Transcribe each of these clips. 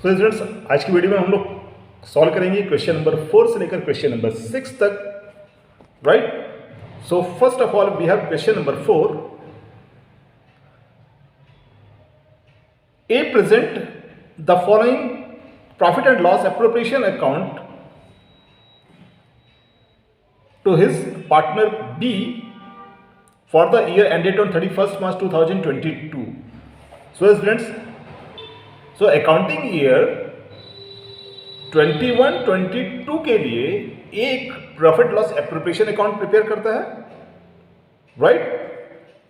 तो स्टूडेंट्स, आज की वीडियो में हम लोग सॉल्व करेंगे क्वेश्चन नंबर 4 से लेकर क्वेश्चन नंबर 6 तक, right. So first of all we have question number 4. A present the following profit and loss appropriation account to his partner B for the year ended on 31st March 2022. So students, so accounting year 21-22 के लिए एक profit loss appropriation account prepare करता है, right.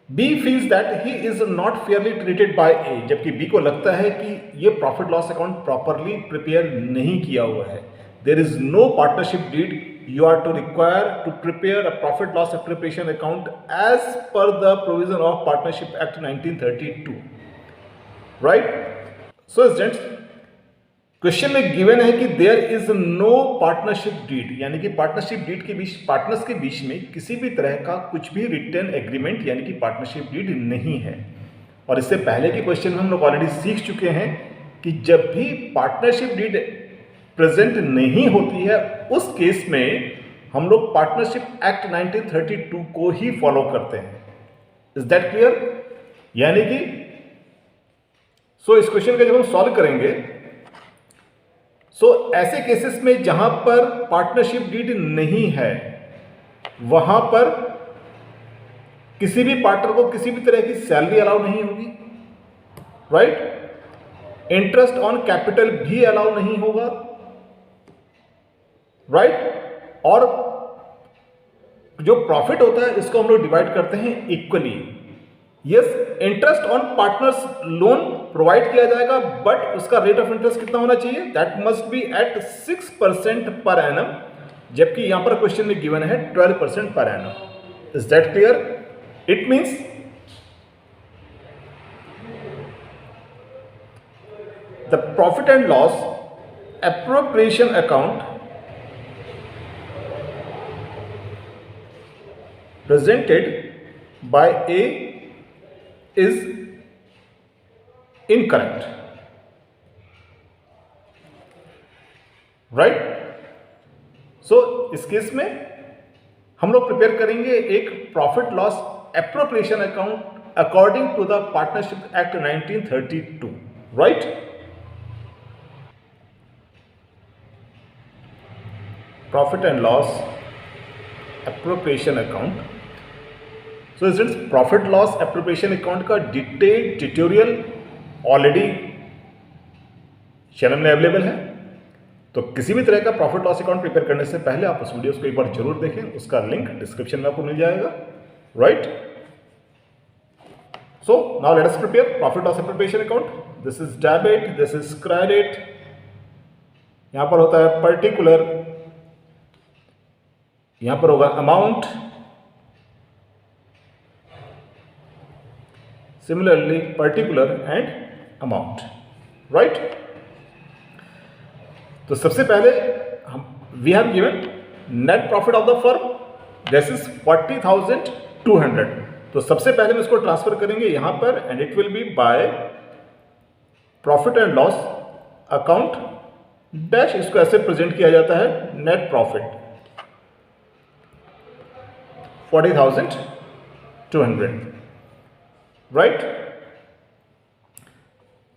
B feels that he is not fairly treated by A, जबकि B को लगता है कि ये profit loss account properly prepare नहीं किया हुआ है। There is no partnership deed, you are to require to prepare a profit loss appropriation account as per the provision of Partnership Act 1932, right? So students, question में given है कि there is no partnership deed, यानी कि partnership deed के बीच, partners के बीच में किसी भी तरह का कुछ भी रिटर्न एग्रीमेंट यानी कि पार्टनरशिप डीड नहीं है। और इससे पहले के क्वेश्चन में हम लोग ऑलरेडी सीख चुके हैं कि जब भी पार्टनरशिप डीड प्रेजेंट नहीं होती है उस केस में हम लोग पार्टनरशिप एक्ट 1932 को ही फॉलो करते हैं। Is that clear? यानी कि इस क्वेश्चन का जब हम सॉल्व करेंगे, ऐसे केसेस में जहां पर पार्टनरशिप डीड नहीं है वहां पर किसी भी पार्टनर को किसी भी तरह की सैलरी अलाउ नहीं होगी, राइट। इंटरेस्ट ऑन कैपिटल भी अलाउ नहीं होगा, राइट। और जो प्रॉफिट होता है इसको हम लोग डिवाइड करते हैं equally. Yes, interest on partners loan provide किया जाएगा, बट उसका रेट ऑफ इंटरेस्ट कितना होना चाहिए? That must B eight 6% per annum, जबकि यहां पर क्वेश्चन में गिवन है 12% per annum. Is that clear? It means the profit and loss appropriation account presented by A is incorrect, right? इस केस में हम लोग प्रिपेयर करेंगे एक profit loss appropriation account according to the partnership act 1932, right. Profit and loss appropriation account. Students, profit loss appropriation account का detailed tutorial already channel में available है, तो किसी भी तरह का प्रॉफिट लॉस अकाउंट प्रिपेयर करने से पहले आप उस वीडियोस को एक बार जरूर देखें, उसका लिंक डिस्क्रिप्शन में आपको मिल जाएगा, right. So now let us prepare profit loss appropriation account. This is debit, this is credit, यहां पर होता है पर्टिकुलर, यहां पर होगा amount, similarly particular and amount, right. तो सबसे पहले हम we have given net profit of the firm, this is 40,200। तो सबसे पहले हम इसको ट्रांसफर करेंगे यहां पर, and it will B by profit and loss account dash, इसको ऐसे प्रेजेंट किया जाता है net profit 40,200, right.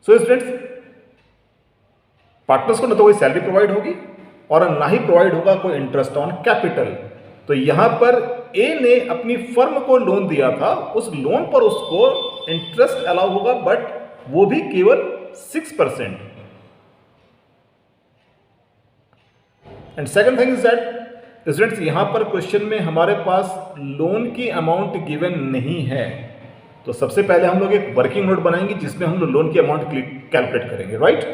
Students, partners को ना तो कोई सैलरी प्रोवाइड होगी और ना ही प्रोवाइड होगा कोई इंटरेस्ट ऑन कैपिटल। तो यहां पर ए ने अपनी फर्म को लोन दिया था, उस लोन पर उसको इंटरेस्ट अलाउ होगा, बट वो भी केवल 6%। And second thing is that students, यहां पर क्वेश्चन में हमारे पास लोन की अमाउंट गिवन नहीं है, तो सबसे पहले हम लोग एक वर्किंग नोट बनाएंगे जिसमें हम लोग लोन की अमाउंट कैलकुलेट करेंगे, राइट।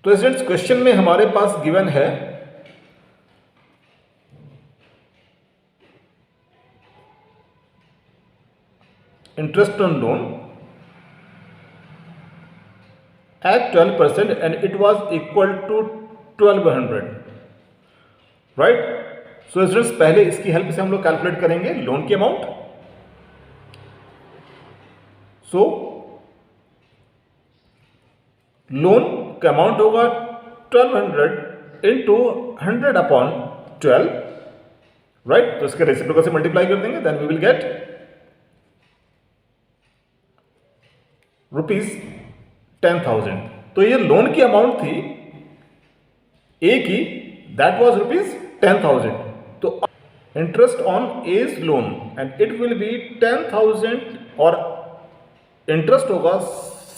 तो स्टूडेंट्स, क्वेश्चन में हमारे पास गिवन है interest on loan at 12% and it was equal to 1200, right. So students पहले इसकी हेल्प से हम लोग कैलकुलेट करेंगे लोन की अमाउंट. सो लोन का अमाउंट होगा 1200 इंटू 100 अपॉन 12, राइट. तो इसके रेसिप्रोकल से मल्टीप्लाई कर देंगे, देन वी विल गेट ₹10,000. तो ये लोन की अमाउंट थी ए की, दैट वाज ₹10,000. तो interest on as loan and it will be 10,000 और इंटरेस्ट होगा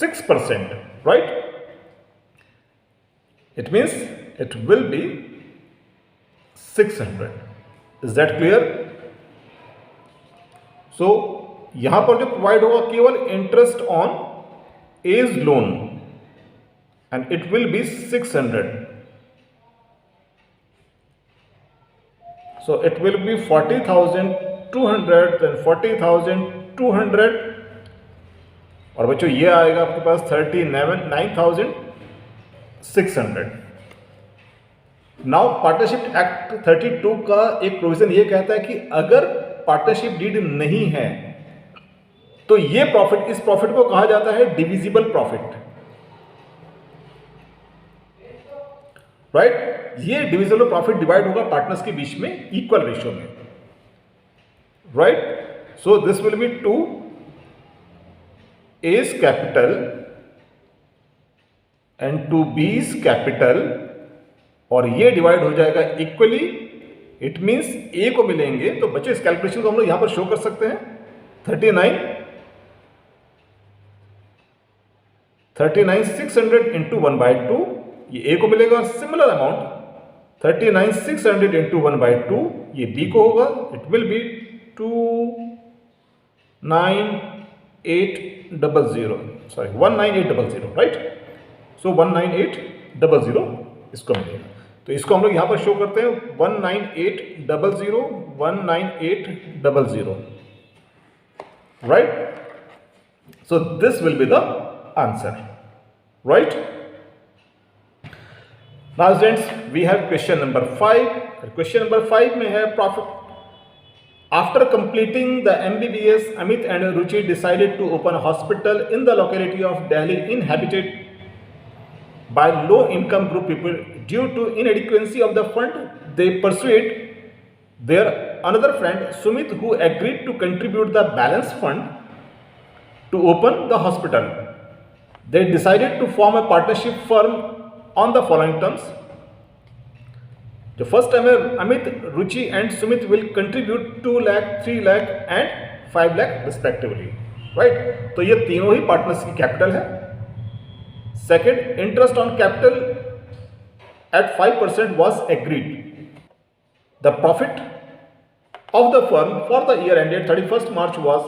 6%, right. It means it will be 600. Is that clear? So यहां पर जो प्रोवाइड होगा केवल interest on as loan and it will be 600. So it will be 40,200 then 40,200 और बच्चों ये आएगा आपके पास 39,600. नाउ पार्टनरशिप एक्ट 32 का एक प्रोविजन ये कहता है कि अगर पार्टनरशिप डीड नहीं है तो ये प्रॉफिट, इस प्रॉफिट को कहा जाता है डिविजिबल प्रॉफिट, राइट. ये डिविजिबल प्रॉफिट डिवाइड होगा पार्टनर्स के बीच में इक्वल रेशियो में, right. So this will be 2 A's capital and 2 B's capital और ये डिवाइड हो जाएगा इक्वली. इट मींस ए को मिलेंगे. तो बच्चों इस कैलकुलेशन को हम लोग यहां पर शो कर सकते हैं. 39,600 इंटू 1/2 ये ए को मिलेगा. सिमिलर अमाउंट 39,600 इंटू 1/2 ये बी को होगा. It will be 19,800, right. So 19,800 इसको मिलेगा. तो इसको हम लोग यहां पर शो करते हैं 19,800, 19,800, right. So this will be the answer, right. Now students, we have question number 5. Question number 5 में है profit. After completing the MBBS, Amit and Ruchi decided to open a hospital in the locality of Delhi inhabited by low-income group people. Due to inadequacy of the fund, they persuaded their another friend Sumit, who agreed to contribute the balance fund to open the hospital. They decided to form a partnership firm on the following terms. The first time Amit, Ruchi and Sumit will contribute 2 lakh, 3 lakh and 5 lakh respectively, right. तो ये तीनों ही partners की capital है. Second, interest on capital at 5% was agreed. The profit of the firm for the year ended 31st March was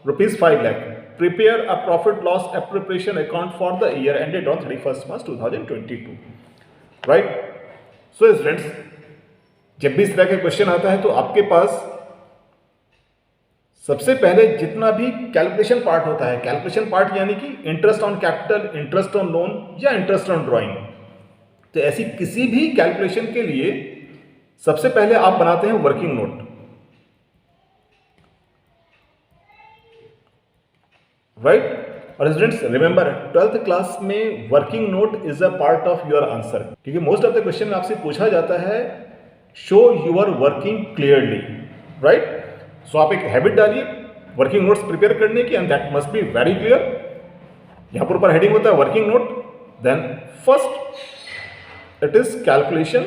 ₹5 lakh. Prepare a profit loss appropriation account for the year ended on 31st March 2022, right. So students, जब भी इस तरह के question आता है तो आपके पास सबसे पहले जितना भी कैलकुलेशन पार्ट होता है, कैलकुलेशन पार्ट यानी कि interest on capital, interest on loan या इंटरेस्ट ऑन ड्राइंग, तो ऐसी किसी भी कैलकुलेशन के लिए सबसे पहले आप बनाते हैं वर्किंग नोट, राइट. और स्टूडेंट्स रिमेंबर, 12th क्लास में working note is a part of your answer, क्योंकि मोस्ट ऑफ द क्वेश्चन में आपसे पूछा जाता है show your working clearly, right. So आप एक हैबिट डालिए वर्किंग नोट्स प्रिपेयर करने की, and that must be very clear. यहां पर ऊपर हेडिंग होता है working note, then first it is calculation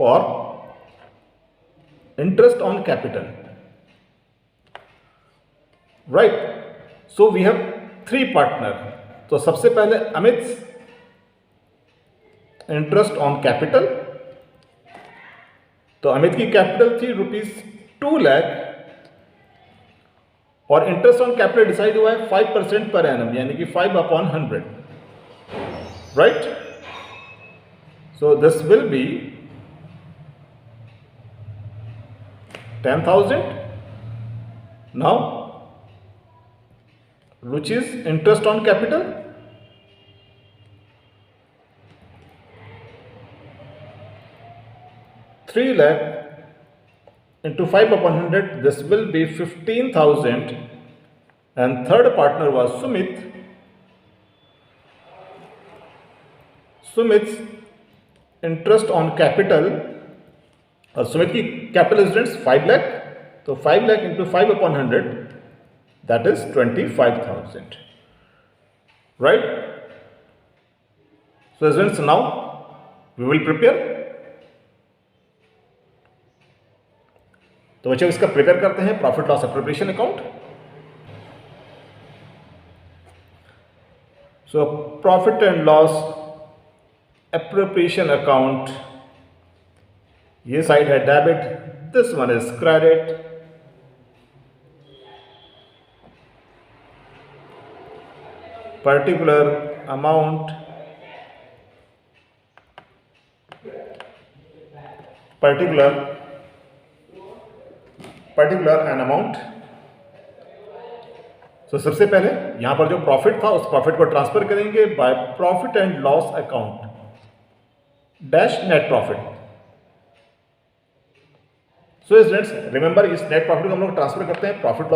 for interest on capital, right. So we have 3 partner. तो सबसे पहले अमित इंटरेस्ट ऑन कैपिटल, तो अमित की कैपिटल थी ₹2 लाख और इंटरेस्ट ऑन कैपिटल डिसाइड हुआ है 5% पर एनम, यानी कि 5/100, right. So this will be 10,000. Now Ruchi's interest on capital, ₹3 lakh into 5/100, this will be 15,000, and third partner was Sumit. Sumit's interest on capital, और सुमित की capital residence 5 lakh, तो 5 lakh into 5/100, that is 25,000, right? So students, now we will prepare. तो बच्चों इसका prepare करते हैं profit loss appropriation account. So profit and loss appropriation account, ये side है debit, this one is credit. Particular amount, particular an amount. तो सबसे पहले यहां पर जो प्रॉफिट था उस प्रॉफिट को ट्रांसफर करेंगे by profit and loss account dash net profit. So students remember, इस नेट प्रॉफिट को हम लोग ट्रांसफर करते हैं प्रॉफिट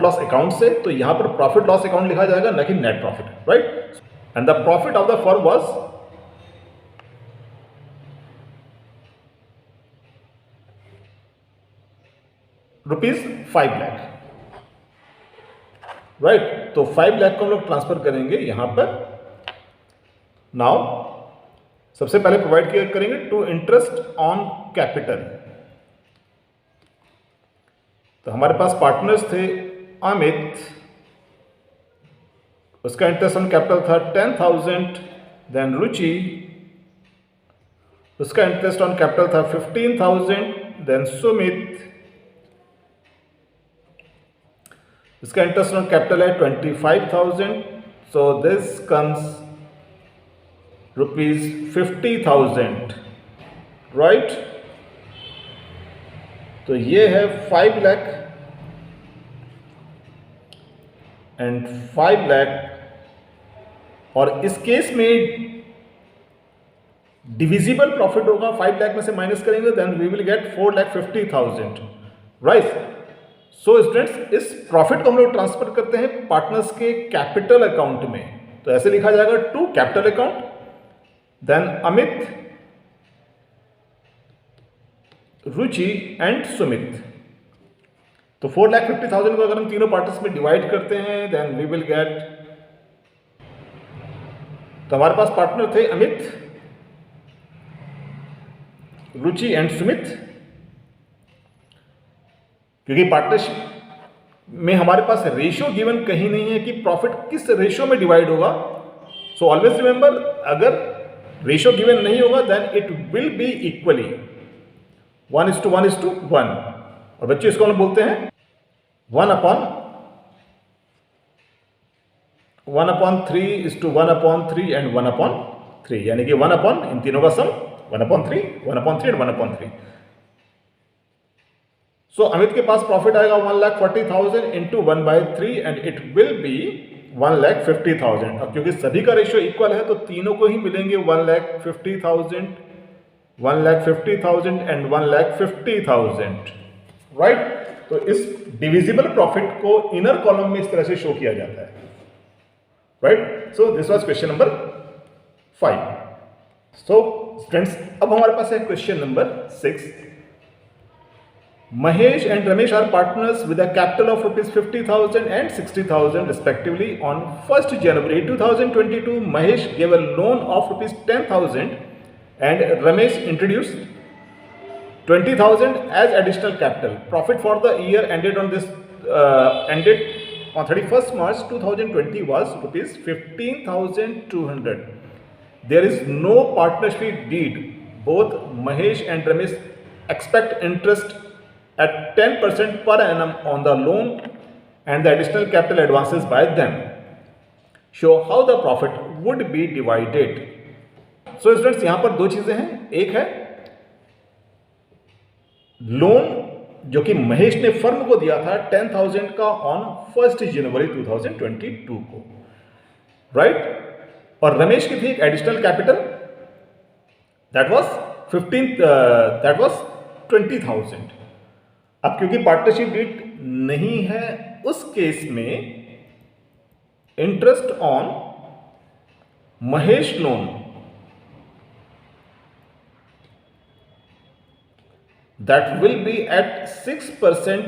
लॉस अकाउंट से, तो यहां पर प्रॉफिट लॉस अकाउंट लिखा जाएगा, न कि net profit, right? And the profit of the firm was ₹5 lakh, right? तो 5 लाख को हम लोग ट्रांसफर करेंगे यहां पर. नाउ सबसे पहले प्रोवाइड करेंगे टू इंटरेस्ट ऑन कैपिटल. तो हमारे पास पार्टनर्स थे अमित, उसका इंटरेस्ट ऑन कैपिटल था 10,000. देन रुचि, उसका इंटरेस्ट ऑन कैपिटल था 15,000. देन सुमित, इसका इंटरेस्ट ऑन कैपिटल है 25,000. So this comes ₹50,000, right? तो ये है 5 लाख एंड 5 लाख, और इस केस में डिविजिबल प्रॉफिट होगा. 5 लाख में से माइनस करेंगे, then we will get 4,50,000, right? So students, इस प्रॉफिट को हम लोग ट्रांसफर करते हैं पार्टनर्स के कैपिटल अकाउंट में. तो ऐसे लिखा जाएगा to capital account, then Amit, Ruchi and Sumit. तो 4,50,000 को अगर हम तीनों पार्टनर्स में डिवाइड करते हैं, देन वी विल गेट, तो हमारे पास पार्टनर थे अमित, रुचि एंड सुमित. क्योंकि पार्टनरशिप में हमारे पास रेशियो गिवन कहीं नहीं है कि प्रॉफिट किस रेशियो में डिवाइड होगा. सो ऑलवेज रिमेंबर, अगर रेशियो गिवन नहीं होगा then it will be equally 1:1:1. और बच्चे इसको हम बोलते हैं 1/3:1/3 एंड 1/3, यानी कि 1 इन तीनों का सम 1/3, 1/3 एंड 1/3. सो अमित के पास प्रॉफिट आएगा 1,40,000 into 1/3 and it will B 1,50,000. अब क्योंकि सभी का रेशियो इक्वल है तो तीनों को ही मिलेंगे 1,50,000, 1,50,000 एंड 1,50,000, राइट? तो इस डिविजिबल प्रॉफिट को इनर कॉलम में इस तरह से शो किया जाता है, right? So this was question number 5. So students, अब हमारे पास है question number 6. Mahesh and Ramesh are partners with a capital of ₹50,000 and ₹60,000 respectively. On 1st January 2022, Mahesh gave a loan of ₹10,000 and Ramesh introduced 20,000 as additional capital. Profit for the year ended on 31st March 2020 was ₹15,200. There is no partnership deed. Both Mahesh and Ramesh expect interest at 10% per annum on the loan and the additional capital advances by them. Show how the profit would be divided. So students, यहां पर दो चीजें हैं. एक है loan जो कि महेश ने फर्म को दिया था 10,000 का ऑन 1 जनवरी 2022 को, राइट। और रमेश की थी एक एडिशनल कैपिटल दैट वाज 20,000। अब क्योंकि पार्टनरशिप डीड नहीं है, उस केस में interest on Mahesh loan that will be at 6%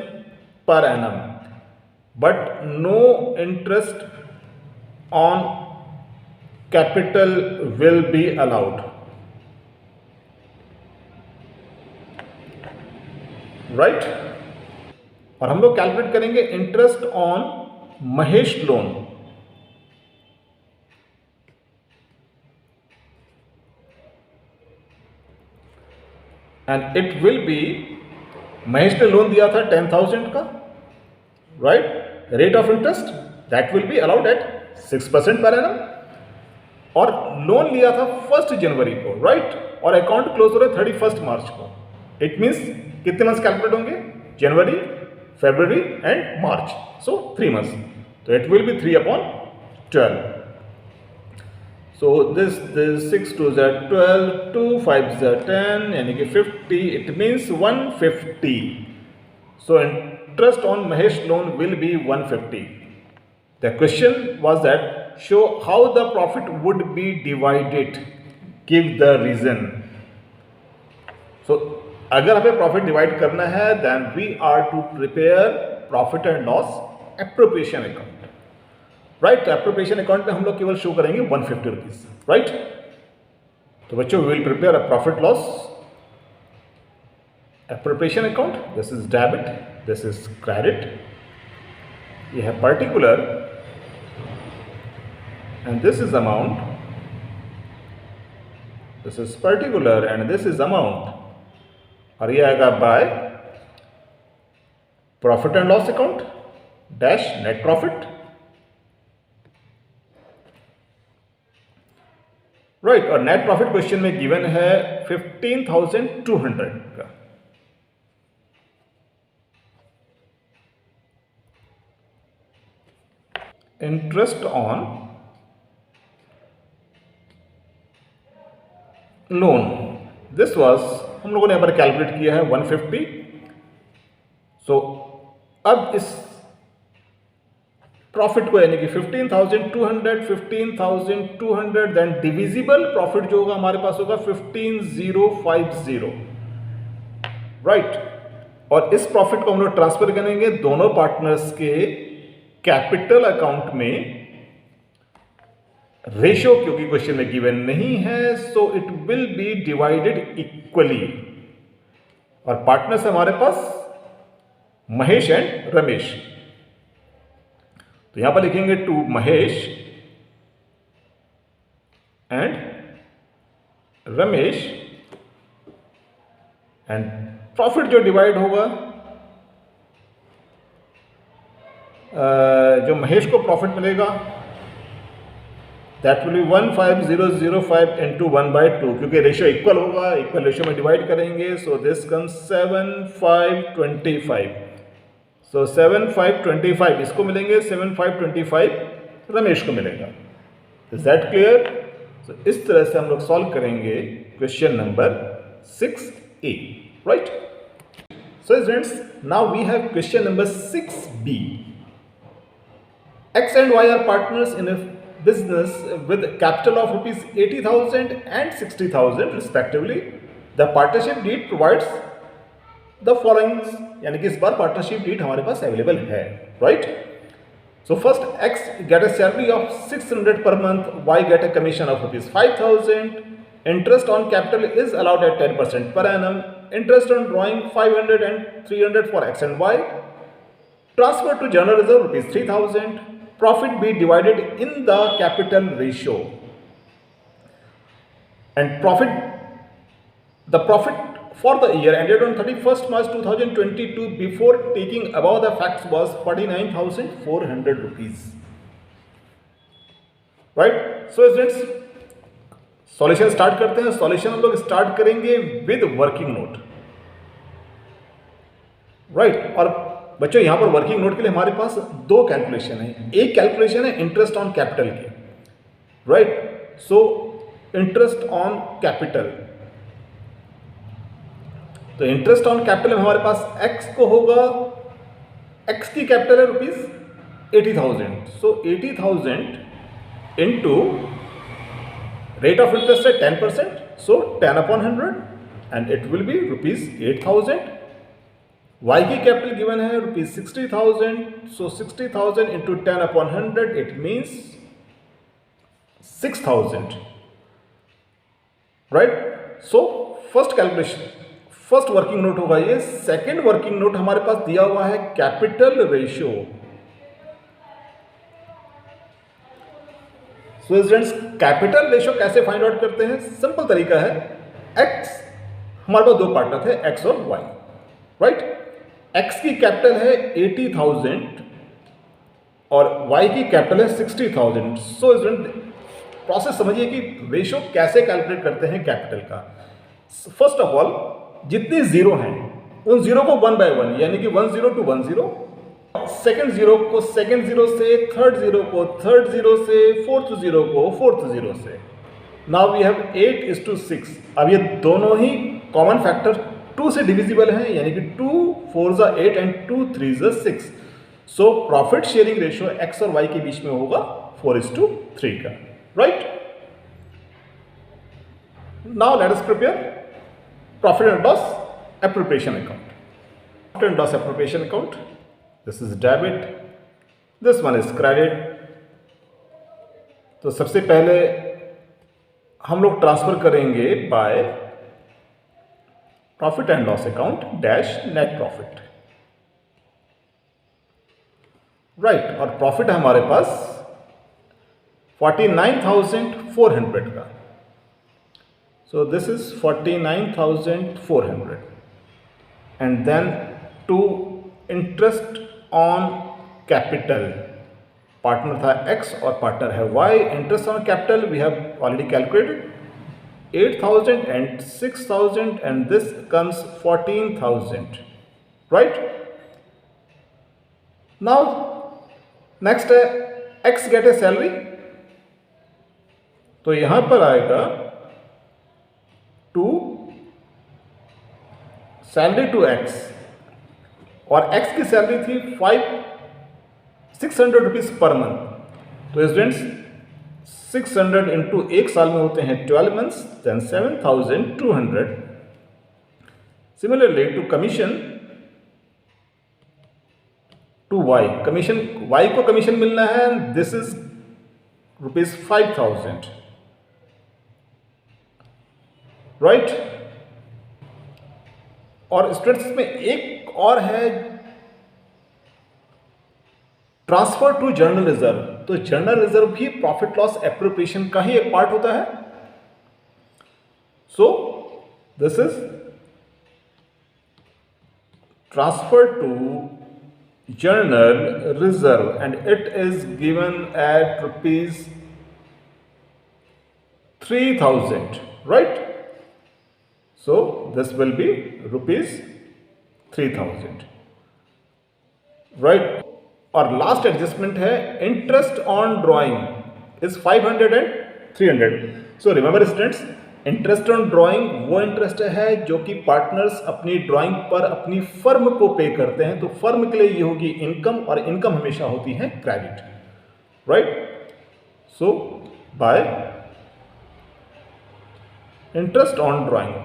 per annum, but no interest on capital will be allowed, right। और हम लोग कैलकुलेट करेंगे interest on Mahesh loan, and it will B, Mahesh ने लोन दिया था 10,000 का, right. Rate of interest that will be allowed at 6% per annum, और loan लिया था 1 जनवरी को, राइट। और अकाउंट क्लोज हो रहा है 31 मार्च को। इट मीन्स कितने मंथ्स कैलकुलेट होंगे? जनवरी, फरवरी एंड मार्च, सो 3 मंथ्स। तो it will B 3/12। So this 6 2 is 12, 2 5 is 10, यानी कि 50, it means 150. So interest on Mahesh loan will be 150. The question was that show how the profit would be divided. Give the reason. So अगर हमें profit divide करना है, then we are to prepare profit and loss appropriation account. Right. Appropriation account में हम लोग केवल show करेंगे 150 rupees, right. तो बच्चों will prepare a profit loss appropriation account. This is debit, this is credit, ये है particular, and this is amount, this is particular and this is amount, और ये आएगा by profit and loss account dash net profit, right. और net profit question में given है 15,200 का। Interest on loan, this was, हम लोगों ने यहां पर कैलकुलेट किया है 150। सो अब इस प्रॉफिट को यानी कि 15,200 देन डिविजिबल प्रॉफिट जो होगा हमारे पास होगा 15,050, राइट। और इस प्रॉफिट को हम लोग ट्रांसफर करेंगे दोनों पार्टनर्स के कैपिटल अकाउंट में। रेशियो क्योंकि क्वेश्चन में गिवन नहीं है, so it will be divided equally. और पार्टनर्स हमारे पास महेश एंड रमेश, तो यहां पर लिखेंगे to Mahesh and Ramesh, and profit जो डिवाइड होगा, जो महेश को प्रॉफिट मिलेगा दैट विल बी 15,005 इंटू 1/2, क्योंकि रेशियो इक्वल होगा, इक्वल रेशियो में डिवाइड करेंगे। So this comes 7,525। सो 7,525 इसको मिलेंगे, 7,525 रमेश को मिलेगा। Is that clear? सो इस तरह से हम लोग सॉल्व करेंगे question number 6A, right. So students, now we have question number 6B. X and Y are partners in a business with capital of rupees 80,000 and 60,000 respectively. The partnership deed provides the following, यानी कि इस बार partnership deed हमारे पास available है, right. So first X get a salary of 600 per month, Y get a commission of rupees 5,000. Interest on capital is allowed at 10% per annum. Interest on drawing 500 and 300 for X and Y. Transfer to general reserve rupees 3,000. Profit be divided in the capital ratio. And the profit for the year ended on 31st March 2022 before taking above the facts was 49,400 rupees. Right? So students, solution start करते हैं। Solution हम लोग start करेंगे with working note, right. और बच्चों यहाँ पर working note के लिए हमारे पास दो कैलकुलेशन है। एक कैलकुलेशन है इंटरेस्ट ऑन कैपिटल की, right. So interest on capital, तो इंटरेस्ट ऑन कैपिटल में हमारे पास x को होगा, x की कैपिटल है ₹80,000, सो 80,000 इंटू रेट ऑफ इंटरेस्ट है 10%, सो 10/100 and it will B ₹8,000। y की कैपिटल गिवन है ₹60,000, सो 60,000 into 10/100 it means 6,000, right. So first calculation, first working note होगा ये। सेकंड वर्किंग नोट हमारे पास दिया हुआ है capital ratio. So students, capital ratio कैसे फाइंड आउट करते हैं? सिंपल तरीका है, x हमारे पास दो पार्टनर थे, x और y, राइट। x की कैपिटल है 80,000 और y की कैपिटल है 60,000। सो स्टूडेंट, प्रोसेस समझिए कि रेशियो कैसे कैलकुलेट करते हैं कैपिटल का। फर्स्ट ऑफ ऑल, जितने जीरो हैं उन जीरो को 1 by 1 यानी कि 10 to 10, सेकंड जीरो को सेकंड जीरो से, थर्ड जीरो को थर्ड जीरो से, फोर्थ जीरो को फोर्थ जीरो से। Now we have 8:6। अब ये दोनों ही कॉमन फैक्टर 2 से डिविजिबल हैं, यानी कि 2 4 8 and 2 3 6। So profit sharing ratio x और y के बीच में होगा 4:3 का, right. Now let us prepare profit and loss appropriation account. Profit and loss appropriation account. This is debit. This one is credit. तो सबसे पहले हम लोग ट्रांसफर करेंगे by profit and loss account dash net profit, right. और profit है हमारे पास 49,400 का। So this is 49,400 and then to interest on capital, partner था x और partner है y। interest on capital we have already calculated 8,000 and 6,000 and this comes 14,000, right। Now next है x get a salary, तो यहां पर आएगा to salary to x, और x की सैलरी थी 600 रुपीज पर मंथ। तो स्टूडेंट्स 600 इंटू एक साल में होते हैं 12 months, then 7,200। Similarly to commission to y, commission y को कमीशन मिलना है, दिस इज ₹5,000, राइट। और स्टूडेंट्स में एक और है ट्रांसफर टू जर्नल रिजर्व। तो जर्नल रिजर्व भी प्रॉफिट लॉस एप्रोप्रिएशन का ही एक पार्ट होता है। So this is transfer to general reserve and it is given at ₹3,000, right. So this will be ₹3,000, right। और लास्ट एडजस्टमेंट है interest on drawing is 500 and 300। So remember students, interest on drawing वो interest है जो कि partners अपनी drawing पर अपनी firm को पे करते हैं। तो फर्म के लिए ये होगी इनकम, और इनकम हमेशा होती है credit, right. So bye interest on drawing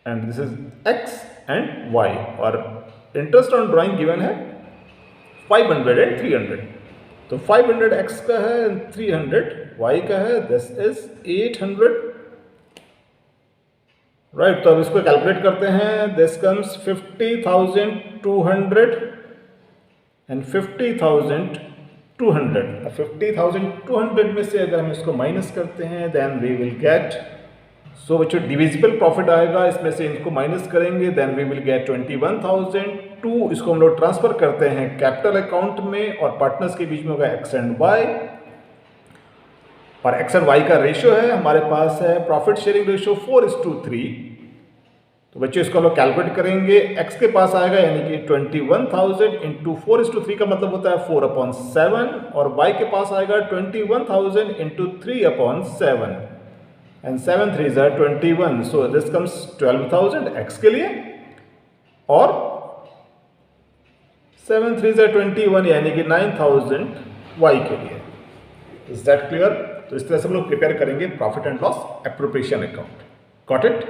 and this is x and y, और इंटरेस्ट ऑन ड्राइंग गिवन है 500 and 300। तो 500 x का है, 300 y का है, दिस इज 800, राइट। तो अब इसको कैलकुलेट करते हैं, दिस कम्स 50,200 एंड 50,200। 50,200 में से अगर हम इसको माइनस करते हैं देन वी विल गेट, सो बच्चों डिविजिबल प्रॉफिट आएगा, इसमें से इनको माइनस करेंगे, देन वी विल गेट 21,002। इसको हम लोग ट्रांसफर करते हैं कैपिटल अकाउंट में, और पार्टनर्स के बीच में होगा x एंड y, और x एंड y का रेशियो है हमारे पास है प्रॉफिट शेयरिंग रेशियो 4:3, तो बच्चों इसको हम लोग कैलकुलेट करेंगे। x के पास आएगा यानी कि 21,000 इंटू 4:3 का मतलब होता है 4/7, और y के पास आएगा 21,000 into 3/7, and 7 3 is 21, so this comes 12,000 x के लिए, और 7 3 is 21 यानी कि 9,000 y के लिए। Is that clear? तो इस तरह से हम लोग प्रिपेयर करेंगे profit and loss appropriation account. Got it?